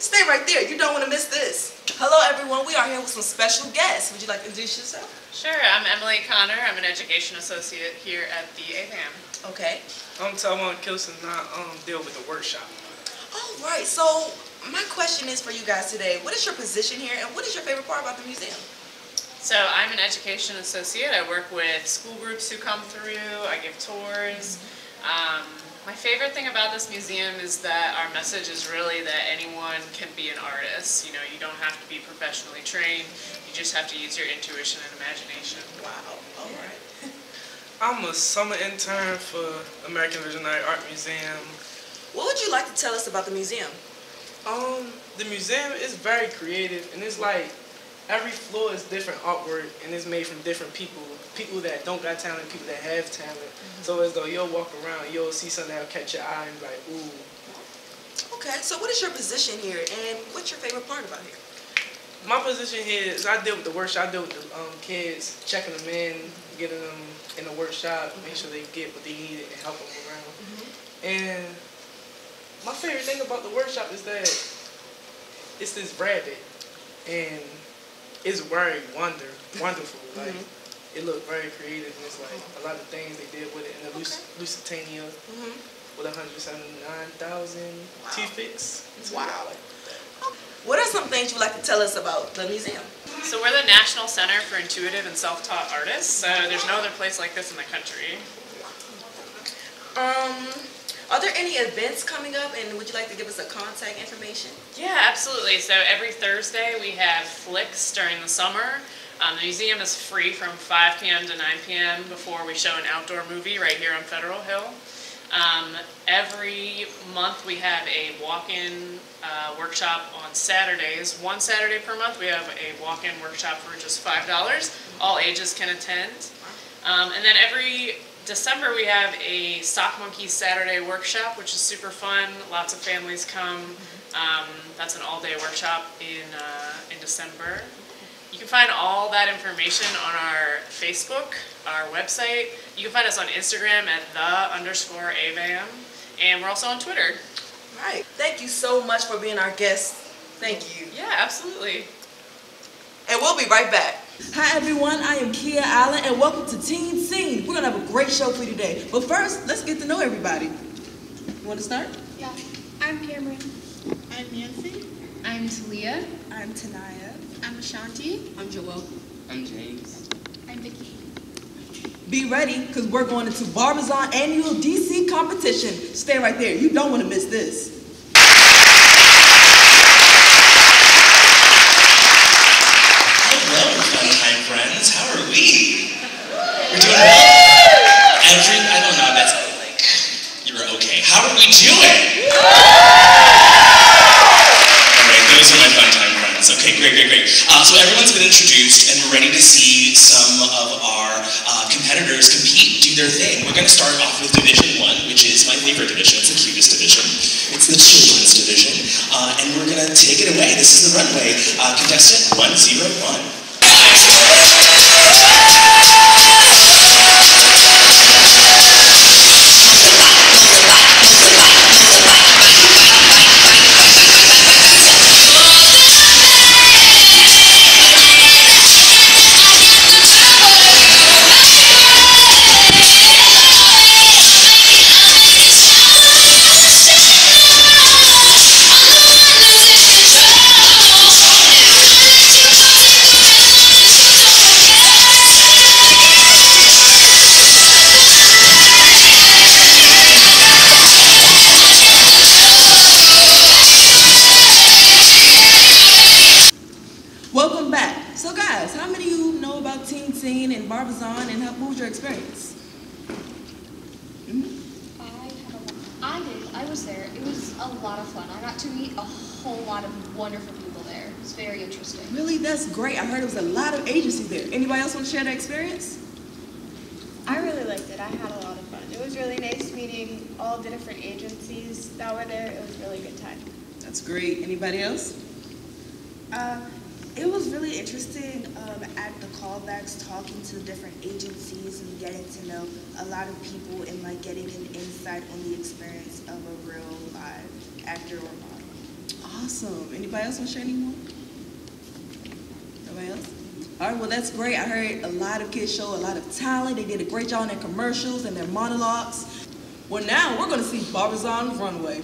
Stay right there. You don't want to miss this. Hello, everyone. We are here with some special guests. Would you like to introduce yourself? Sure. I'm Emily Connor. I'm an education associate here at the Avam. Okay. I'm Talmon Kilson, and I deal with the workshop. All right. So my question is for you guys today. What is your position here, and what is your favorite part about the museum? So I'm an education associate. I work with school groups who come through. I give tours. My favorite thing about this museum is that our message is really that anyone can be an artist. You know, you don't have to be professionally trained. You just have to use your intuition and imagination. Wow. All right. I'm a summer intern for American Visionary Art Museum. What would you like to tell us about the museum? The museum is very creative, and it's like every floor is different artwork, and it's made from different people. People that don't got talent, people that have talent. So as though you'll walk around, you'll see something that'll catch your eye and be like, ooh. Okay, so what is your position here, and what's your favorite part about here? My position here is I deal with the workshop. I deal with the kids, checking them in, getting them in the workshop, make sure they get what they need and help them around. And my favorite thing about the workshop is that it's this rabbit, and it's very wonderful. Like, it looked very creative, and it's like a lot of things they did with it. And the Lusitania with 179,000 toothpicks. Wow. What are some things you would like to tell us about the museum? So we're the National Center for Intuitive and Self-Taught Artists. So there's no other place like this in the country. Are there any events coming up, and would you like to give us a contact information? Yeah, absolutely. So every Thursday we have flicks during the summer. The museum is free from 5 p.m. to 9 p.m. before we show an outdoor movie right here on Federal Hill. Every month we have a walk-in workshop on Saturdays. One Saturday per month we have a walk-in workshop for just $5. All ages can attend. And then every December we have a Sock Monkeys Saturday workshop, which is super fun. Lots of families come. That's an all-day workshop in December. You can find all that information on our Facebook, our website. You can find us on Instagram at _Avam, and we're also on Twitter. All right. Thank you so much for being our guest. Thank you. Yeah, absolutely. And we'll be right back. Hi everyone, I am Kia Allen, and welcome to Teen Scene. We're going to have a great show for you today. But first, let's get to know everybody. You want to start? Yeah. I'm Cameron. I'm Nancy. I'm Talia. I'm Tanaya. I'm Ashanti. I'm Joel. I'm James. I'm Vicky. Be ready, because we're going into Barbizon Annual DC Competition. Stay right there. You don't want to miss this. Hello, fun-time friends. How are we? We're doing well? I don't know, that's like, you're okay. How are we doing? Alright, those are my fun-time friends. Okay, great. So everyone's been introduced, and we're ready to see some of our competitors compete, do their thing. We're going to start off with Division 1, which is my favorite division. It's the cutest division. It's the children's division. And we're going to take it away. This is the runway. Contestant 101. Barbizon, and what was your experience? I did. I was there. It was a lot of fun. I got to meet a whole lot of wonderful people there. It was very interesting. Really? That's great. I heard there was a lot of agencies there. Anybody else want to share their experience? I really liked it. I had a lot of fun. It was really nice meeting all the different agencies that were there. It was a really good time. That's great. Anybody else? It was really interesting at the callbacks, talking to different agencies and getting to know a lot of people and like getting an insight on the experience of a real live actor or model. Awesome. Anybody else want to share any more? Nobody else? All right, well, that's great. I heard a lot of kids show a lot of talent. They did a great job in their commercials and their monologues. Well, now we're going to see Barbizon Runway.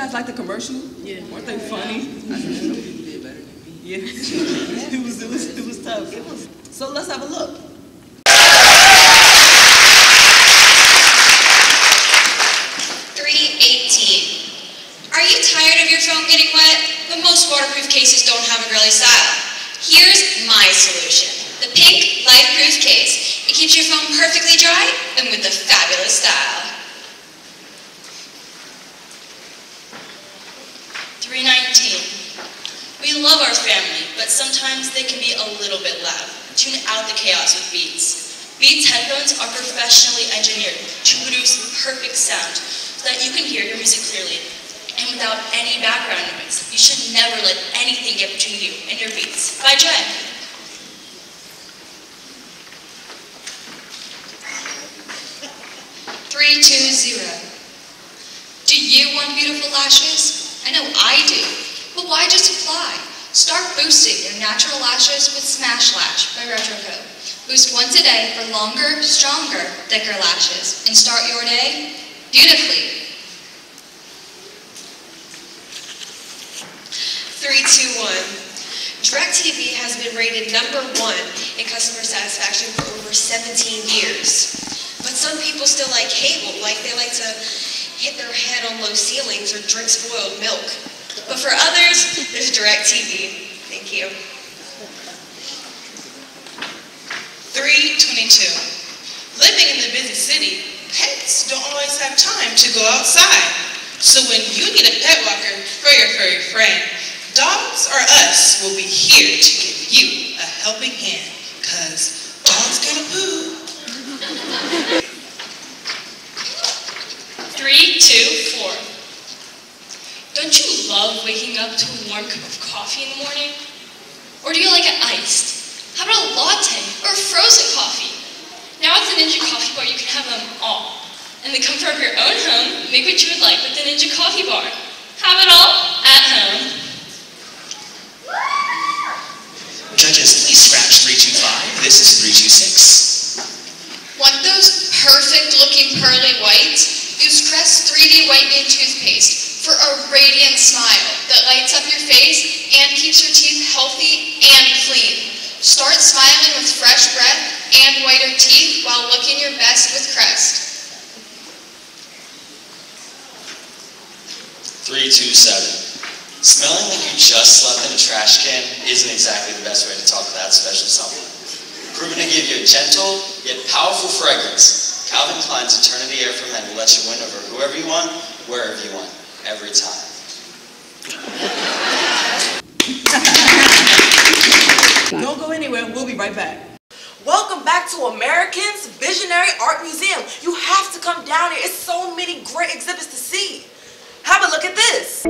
Like the commercial? Yeah. Weren't they funny? I think some people did better than me. Yeah. it was tough. So let's have a look. 318. Are you tired of your phone getting wet? But most waterproof cases don't have a girly style. Here's my solution. The pink life-proof case. It keeps your phone perfectly dry and with a fabulous style. 319. We love our family, but sometimes they can be a little bit loud. Tune out the chaos with Beats. Beats headphones are professionally engineered to produce perfect sound so that you can hear your music clearly and without any background noise. You should never let anything get between you and your Beats. By Jen. 320. Do you want beautiful lashes? I know I do, but why just apply? Start boosting your natural lashes with Smash Lash by RetroCo. Boost once a day for longer, stronger, thicker lashes, and start your day beautifully. 321. DirecTV has been rated #1 in customer satisfaction for over 17 years. But some people still like cable, like they like to hit their head on low ceilings or drink spoiled milk. But for others, there's DirecTV. Thank you. 322. Living in the busy city, pets don't always have time to go outside. So when you need a pet walker for your furry friend, Dogs or Us will be here to give you a helping hand, cause dogs gotta poo. 324. Don't you love waking up to a warm cup of coffee in the morning? Or do you like it iced? How about a latte or a frozen coffee? Now with the Ninja Coffee Bar, you can have them all. In the comfort of your own home, make what you would like with the Ninja Coffee Bar. Have it all at home. Judges, please scratch 325. This is 326. Want those perfect looking pearly whites? Use Crest 3D Whitening Toothpaste. for a radiant smile that lights up your face and keeps your teeth healthy and clean. Start smiling with fresh breath and whiter teeth while looking your best with Crest. 327. Smelling like you just slept in a trash can isn't exactly the best way to talk to that special someone. Proven to give you a gentle yet powerful fragrance, Calvin Klein's Eternity Air for Men will let you win over whoever you want, wherever you want, every time. Don't go anywhere, we'll be right back. Welcome back to American's Visionary Art Museum. You have to come down here. It's so many great exhibits to see. Have a look at this.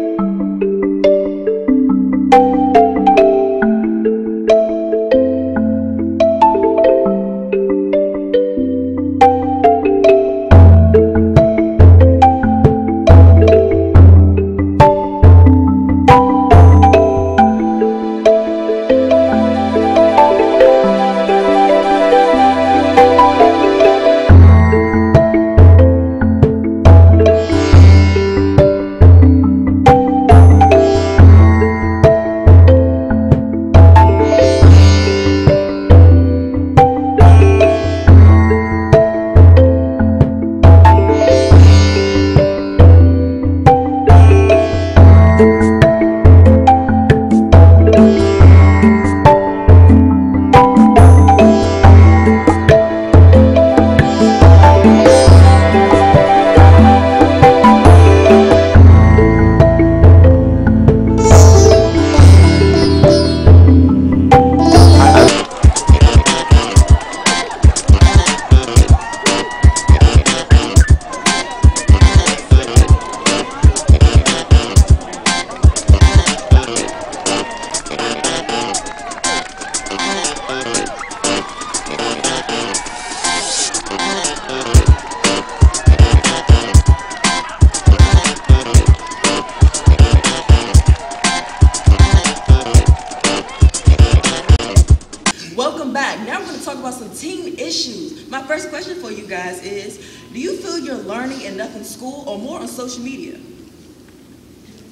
Welcome back. Now we're going to talk about some teen issues. My first question for you guys is, do you feel you're learning enough in school or more on social media?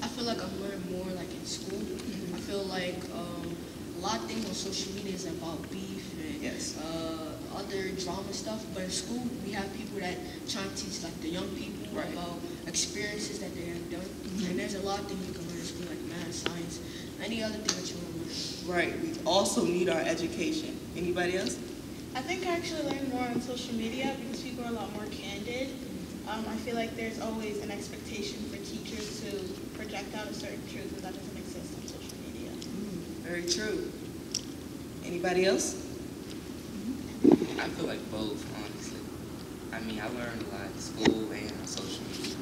I feel like I'm learning more like in school. I feel like a lot of things on social media is about beef and other drama stuff. But in school, we have people that try to teach like the young people about experiences that they have done. And there's a lot of things you can learn in school, like math, science, any other thing that you want to learn. Right. We also need our education. Anybody else? I think I actually learn more on social media because people are a lot more candid. I feel like there's always an expectation for teachers to project out a certain truth, and that doesn't exist on social media. Very true. Anybody else? I feel like both, honestly. I mean, I learned a lot in school and on social media.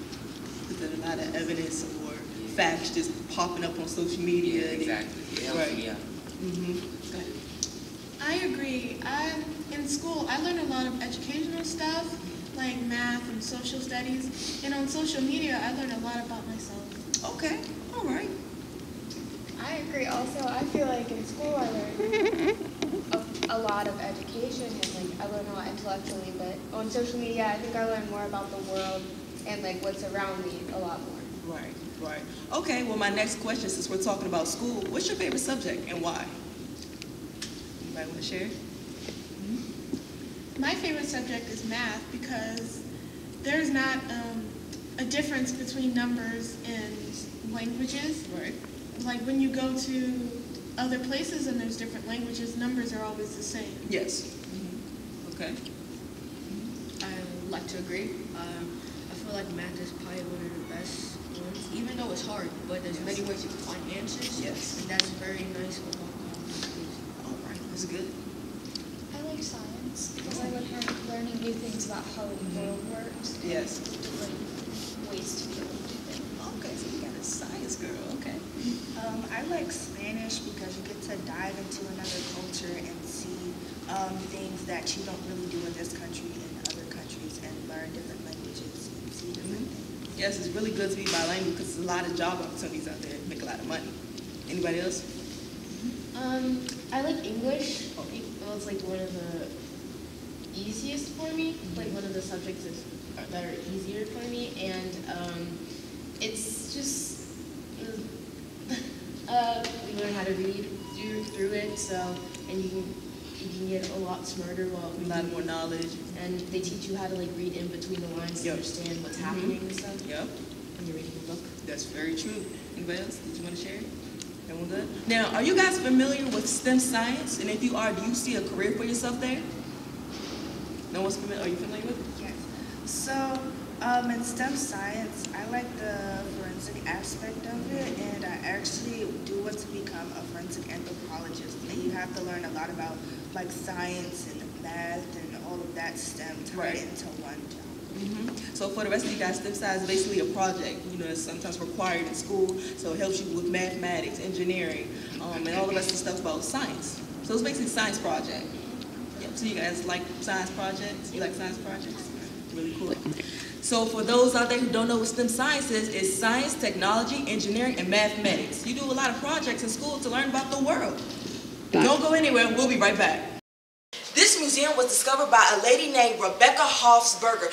Is there a lot of evidence or facts just popping up on social media? Yeah, exactly. It helps me out. Go ahead. I agree. In school, I learned a lot of educational stuff, like math and social studies. And on social media, I learned a lot about myself. Okay. All right. I agree also. I feel like in school I learned a lot of education and like I learned a lot intellectually, but on social media I think I learned more about the world and like what's around me a lot more. Right, right. Okay, well my next question, since we're talking about school, what's your favorite subject and why? Anybody want to share? My favorite subject is math because there's not a difference between numbers and languages. Right. Like when you go to other places and there's different languages, numbers are always the same. Yes. Okay. I would like to agree. I feel like math is probably one of the best ones, even though it's hard, but there's many ways you can find answers. Yes. And that's very nice about All right, that's good. I like science because I like learning new things about how the world works. And Yes. different ways to be able to do things. Okay, so you got a science girl. Okay. I like Spanish because you get to dive into another culture and see things that you don't really do in this country and other countries, and learn different languages and see different things. Yes, it's really good to be bilingual because there's a lot of job opportunities out there. Make a lot of money. Anybody else? I like English. It was like one of the easiest for me. Like one of the subjects that are easier for me, and it's just we learn how to read through it, so and you can get a lot smarter while A lot more knowledge. and they teach you how to like read in between the lines to understand what's happening and stuff. Yep. When you're reading a book. That's very true. Anybody else? Did you want to share? Everyone good? Now, are you guys familiar with STEM science? And if you are, do you see a career for yourself there? No one's familiar? Are you familiar with it? Yes. So, in STEM science, I like the forensic aspect of it, and I actually do want to become a forensic anthropologist. And you have to learn a lot about like science and math and all of that STEM tied into one job. So for the rest of you guys, STEM science is basically a project, that's sometimes required in school, so it helps you with mathematics, engineering, and all the rest of the stuff about science. So it's basically a science project. Yep. So you guys like science projects? You like science projects? Really cool. So for those out there who don't know what STEM science is, it's science, technology, engineering, and mathematics. You do a lot of projects in school to learn about the world. Don't go anywhere, we'll be right back. This museum was discovered by a lady named Rebecca Hofsberger.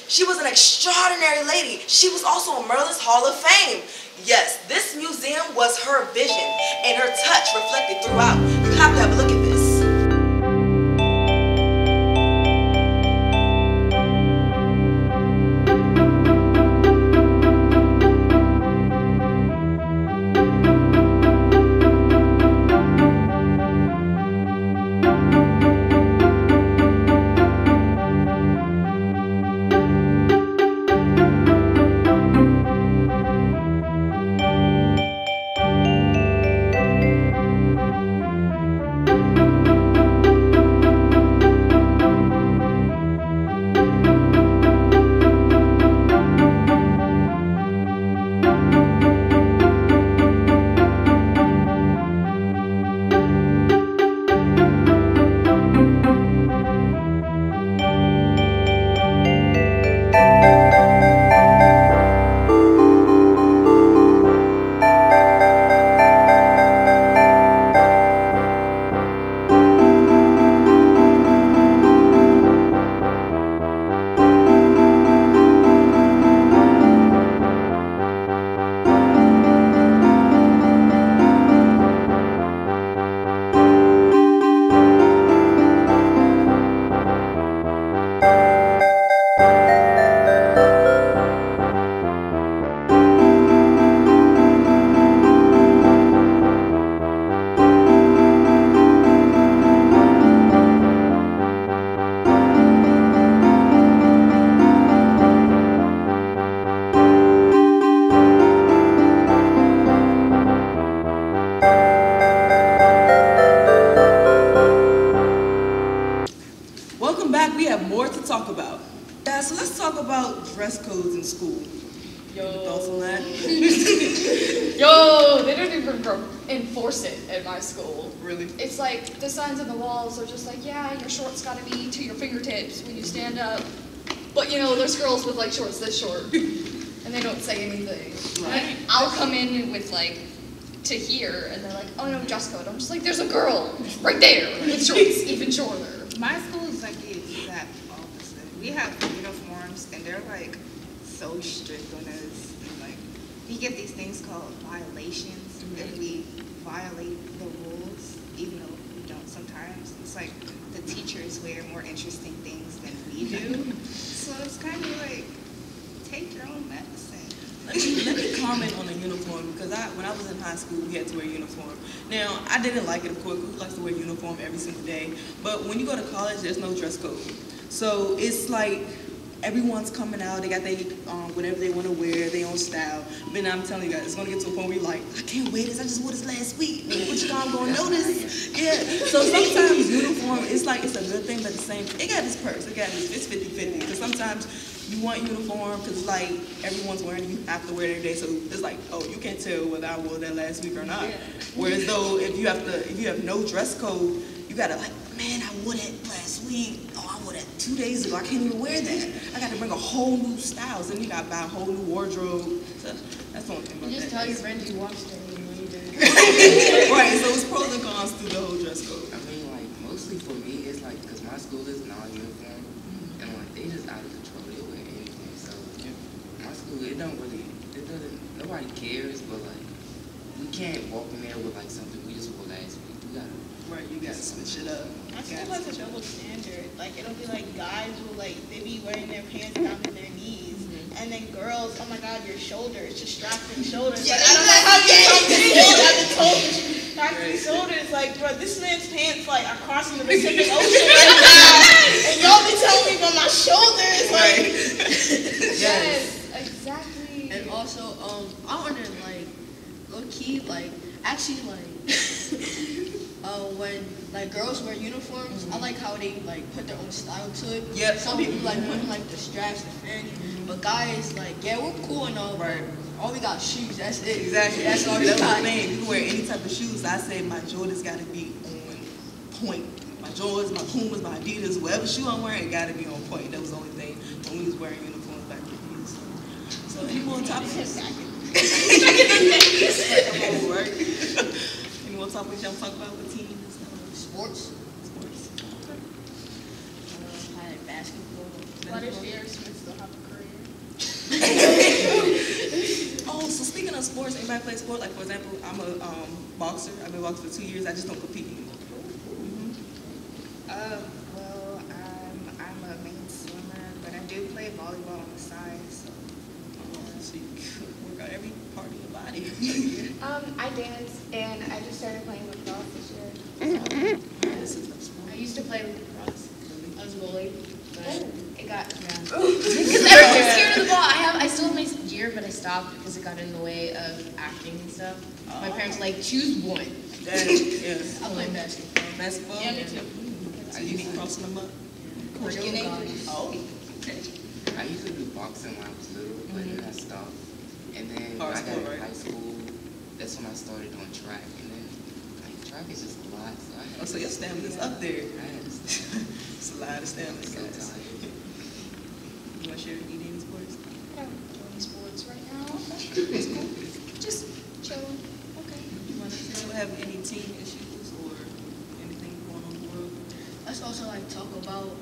She was an extraordinary lady. She was also a Merlin's Hall of Fame. Yes, this museum was her vision, and her touch reflected throughout. You have to have a look at this. Talk about. So let's talk about dress codes in school. Yo. Thoughts on that? Yo, they don't even enforce it at my school. Really? It's like the signs on the walls are just like, yeah, your shorts gotta be to your fingertips when you stand up. But there's girls with like shorts this short, and they don't say anything. Right. And I'll come in with like to here, and they're like, oh no, dress code. I'm just like, there's a girl right there with shorts even shorter. My school is like the exact opposite. We have uniforms, and they're like so strict on us. And, like, we get these things called violations if we violate the rules, even though we don't sometimes. It's like the teachers wear more interesting things than we do. So it's kind of like, take your own medicine. Let me comment on the uniform, because when I was in high school, we had to wear a uniform. Now, I didn't like it, of course. Who likes to wear a uniform every single day? But when you go to college, there's no dress code. So it's like everyone's coming out. They got their whatever they want to wear, their own style. But I'm telling you guys, it's going to get to a point where you're like, I can't wear this. I just wore this last week. What you going to notice? Yeah. So sometimes uniform, it's like it's a good thing, but the same, it got its perks. It's 50-50. Because sometimes you want uniform because like everyone's wearing it, you have to wear it every day. So it's like, oh, you can't tell whether I wore that last week or not. Yeah. Whereas though if you have no dress code, you gotta like, man, I wore that last week. Oh, I wore that 2 days ago. I can't even wear that. I got to bring a whole new style. Then you got to buy a whole new wardrobe. So that's the only thing about You just that. tell your friends you watched it and you did. Right, so it's pros and cons to the whole dress code. I mean, like, mostly for me, it's like, because my school is non-uniform, and like, they just out of control. They wear anything. So, my school, it don't nobody cares, but like we can't walk in there with like something we just wore last week. We gotta. Right, you gotta switch it up. My school has a double standard. Like it'll be like guys will like they be wearing their pants down to their knees, and then girls, oh my God, your shoulders, just strap your shoulders. Yeah, like I don't know how you come to school. I've been told to strap your shoulders. Like, bro, this man's pants like are crossing the Pacific Ocean right now, and y'all be telling me about my shoulders. Like, Yes, exactly. And also, I wonder, like, low key, like, actually, like, when like girls wear uniforms, I like how they like put their own style to it. Yep. Some people like putting like the straps, the fanny, but guys like, yeah, we're cool and all, Right. but all we got shoes. That's it. Exactly. That's all we That's got. the thing. You can wear any type of shoes. I say my Jordans got to be on point. My Jordans, my Pumas, my Adidas, whatever shoe I'm wearing, it got to be on point. That was the only thing when we was wearing uniforms back then. So any more topics? Any more topics y'all talk about with teams? Sports. Sports. I had basketball. why does J.R. Smith still have a career? Oh, so speaking of sports, anybody play sport? Like for example, I'm a boxer. I've been boxing for 2 years. I just don't compete anymore. Well, I'm a main swimmer, but I do play volleyball on the side. So So you work out every part of your body. I dance, and I just started playing lacrosse this year. I used to play lacrosse. I was bullied, but it got because Because everyone's scared of the ball. I still have my gear, but I stopped because it got in the way of acting and stuff. My parents were like, choose one. Yes. I play basketball. Basketball? Yeah, me too. So you be crossing them up? Real guys. Oh, okay. I used to do boxing when I was little, but then I stopped. And then when Hard I got sport, in right? high school, that's when I started doing track. And then like track is just a lot. So I had Oh, so your stamina's up there. I had to stop. It's a lot of stamina. So guys. tired. You want to share any sports? I don't do any sports right now. That's cool. Just chilling. Okay. You want to have any team issues or anything going on in the world? Let's also like talk about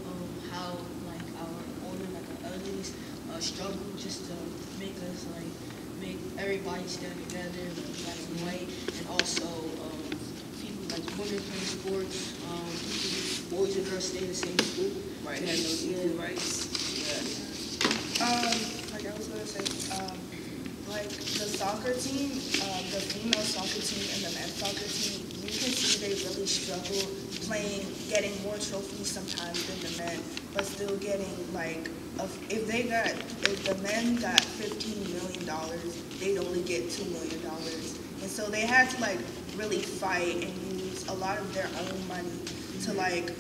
how like our older, like our elders, struggle just to make us like make everybody stand together, like black and white, and also people like women play sports, boys and girls stay in the same school. Right, have no equal rights. like I was gonna say, like the soccer team, the female soccer team and the men's soccer team, you can see they really struggle getting more trophies sometimes than the men, but still getting like, if the men got $15 million, they'd only get $2 million. And so they had to like really fight and use a lot of their own money to like,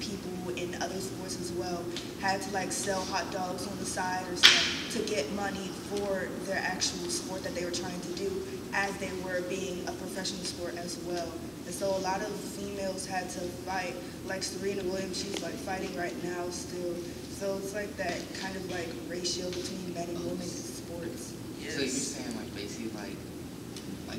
people in other sports as well had to like sell hot dogs on the side or stuff to get money for their actual sport that they were trying to do as they were being a professional sport as well. And so a lot of females had to fight, like Serena Williams, she's like fighting right now still. So it's like that kind of like ratio between men and women in sports. So you're saying like basically like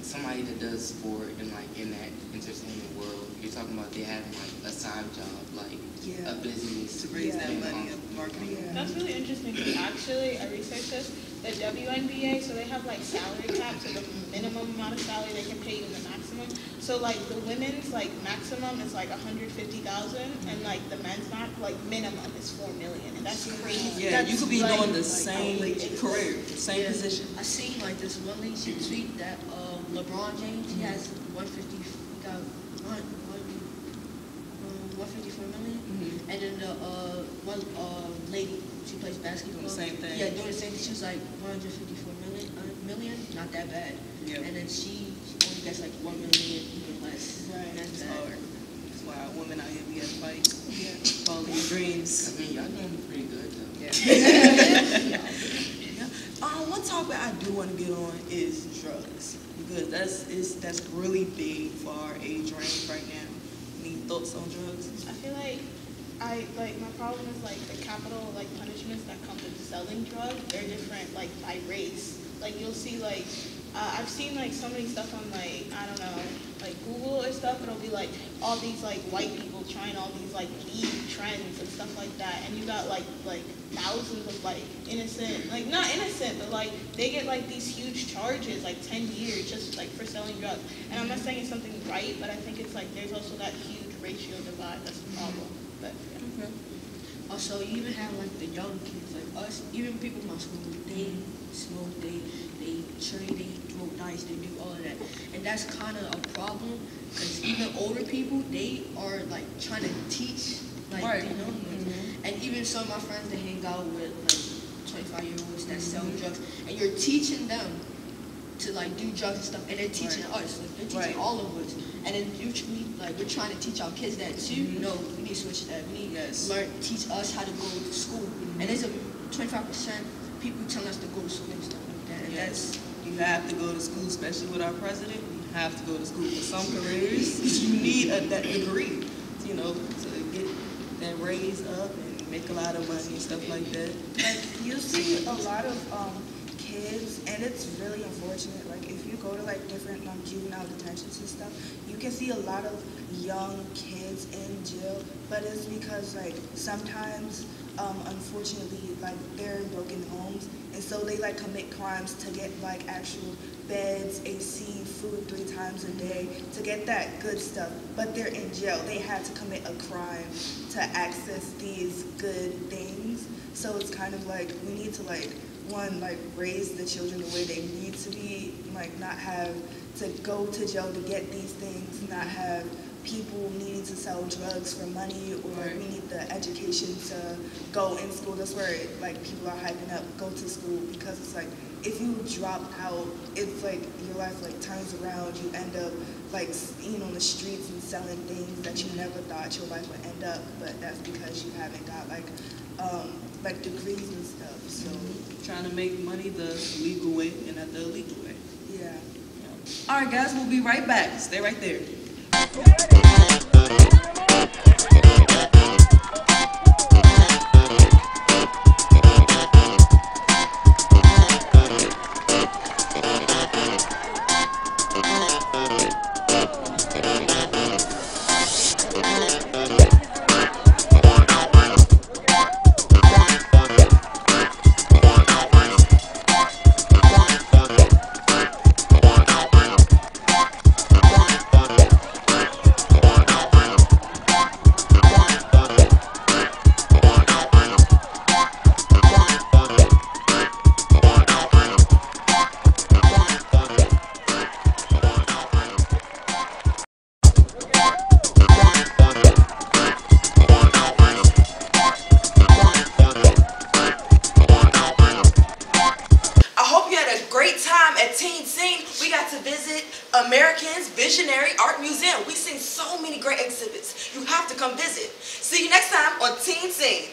somebody that does sport and like in that entertainment world, you're talking about they having like a side job, like a business To raise that money up marketing. That's really interesting because actually I researched this. The WNBA, so they have like salary caps, so the minimum amount of salary they can pay you and the maximum. So like the women's like maximum is like 150,000, and like the men's like minimum is 4 million, and that's crazy. Yeah, That's you could be like, doing the same career, same Yeah. position. I seen like this one lady she tweet that LeBron James he has 150 he got 154 million, and then the one lady she plays basketball. Doing the same thing. Yeah, doing the same thing. She was like 154 million, not that bad. Yeah. And then she only gets like 1 million, even less. Right. And that's It's bad. hard. That's why women out here we have to fight. Follow your dreams. I mean, y'all doing pretty good though. Yeah. One topic I do want to get on is drugs, because that's really big for our age range right now. Any thoughts on drugs? I feel like my problem is like the capital like punishments that come with selling drugs. They're different like by race. Like you'll see like I've seen like so many stuff on like, I don't know, like Google or stuff. It'll be like all these like white people trying all these like lead trends and stuff like that. And you got like thousands of like innocent, like not innocent, but like they get like these huge charges, like 10 years just like for selling drugs. And I'm not saying it's something right, but I think it's like there's also that huge racial divide that's the problem. But yeah. Also, you even have like the young kids, like us, even people in my school, they smoke, they trade, they throw dice, they do all of that. And that's kind of a problem, because even older people, they are like trying to teach like the young ones. And even some of my friends, they hang out with like 25-year-olds that sell drugs, and you're teaching them to like do drugs and stuff, and they're teaching us, like they're teaching all of us. And then we're trying to teach our kids that too. No, we need to switch that. We need to teach us how to go to school. And there's a 25% people telling us to go to school and stuff like that. And that's, you have to go to school, especially with our president. You have to go to school. For some careers, you need that degree, you know, to get that raise up and make a lot of money and stuff like that. Like, you see a lot of kids, and it's really unfortunate. Like, if you go to like different juvenile detentions and stuff, you can see a lot of young kids in jail, but it's because like sometimes unfortunately like they're in broken homes, and so they like commit crimes to get like actual beds, AC, food 3 times a day, to get that good stuff, but they're in jail. They had to commit a crime to access these good things. So it's kind of like we need to like raise the children the way they need to be, like not have to go to jail to get these things, not have people needing to sell drugs for money, or we need the education to go in school. That's where like people are hyping up, go to school, because it's like if you drop out, it's like your life like turns around. You end up like on the streets and selling things that you never thought your life would end up, but that's because you haven't got like degrees and stuff. So trying to make money the legal way and not the illegal way. Yeah. All right, guys, we'll be right back. Stay right there. American's Visionary Art Museum. We've seen so many great exhibits. You have to come visit. See you next time on Teen Scene.